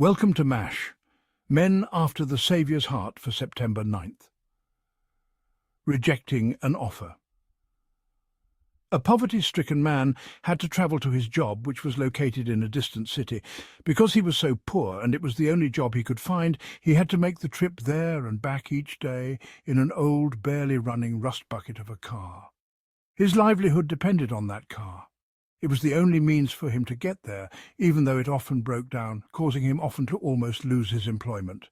Welcome to MASH, Men After the Saviour's Heart for September 9th. Rejecting an offer. A poverty-stricken man had to travel to his job, which was located in a distant city. Because he was so poor and it was the only job he could find, he had to make the trip there and back each day in an old, barely running rust bucket of a car. His livelihood depended on that car. It was the only means for him to get there, even though it often broke down, causing him often to almost lose his employment.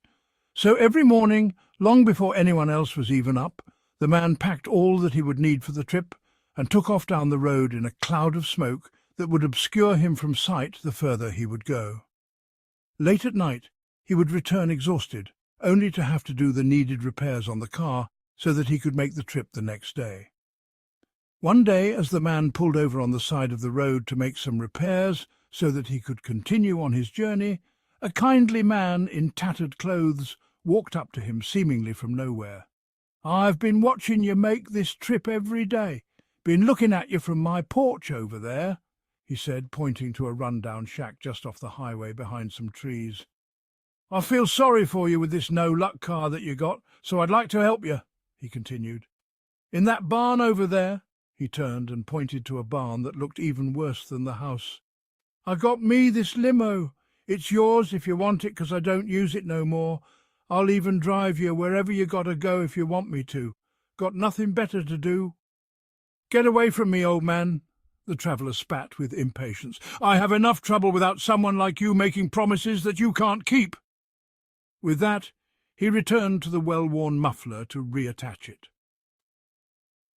So every morning, long before anyone else was even up, the man packed all that he would need for the trip and took off down the road in a cloud of smoke that would obscure him from sight the further he would go. Late at night, he would return exhausted, only to have to do the needed repairs on the car so that he could make the trip the next day. One day, as the man pulled over on the side of the road to make some repairs so that he could continue on his journey, a kindly man in tattered clothes walked up to him seemingly from nowhere. "I've been watching you make this trip every day. Been looking at you from my porch over there," he said, pointing to a run-down shack just off the highway behind some trees. "I feel sorry for you with this no-luck car that you got, so I'd like to help you," he continued. "In that barn over there," he turned and pointed to a barn that looked even worse than the house. "I got me this limo. It's yours if you want it, 'cause I don't use it no more. I'll even drive you wherever you gotta go if you want me to. Got nothing better to do." "Get away from me, old man," the traveller spat with impatience. "I have enough trouble without someone like you making promises that you can't keep." With that, he returned to the well-worn muffler to reattach it.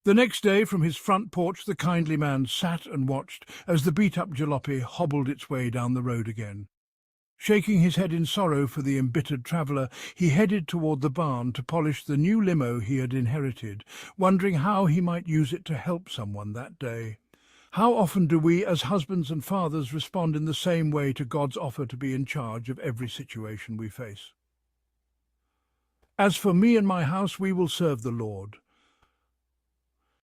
The next day, from his front porch, the kindly man sat and watched as the beat-up jalopy hobbled its way down the road again. Shaking his head in sorrow for the embittered traveller, he headed toward the barn to polish the new limo he had inherited, wondering how he might use it to help someone that day. How often do we, as husbands and fathers, respond in the same way to God's offer to be in charge of every situation we face? "As for me and my house, we will serve the Lord,"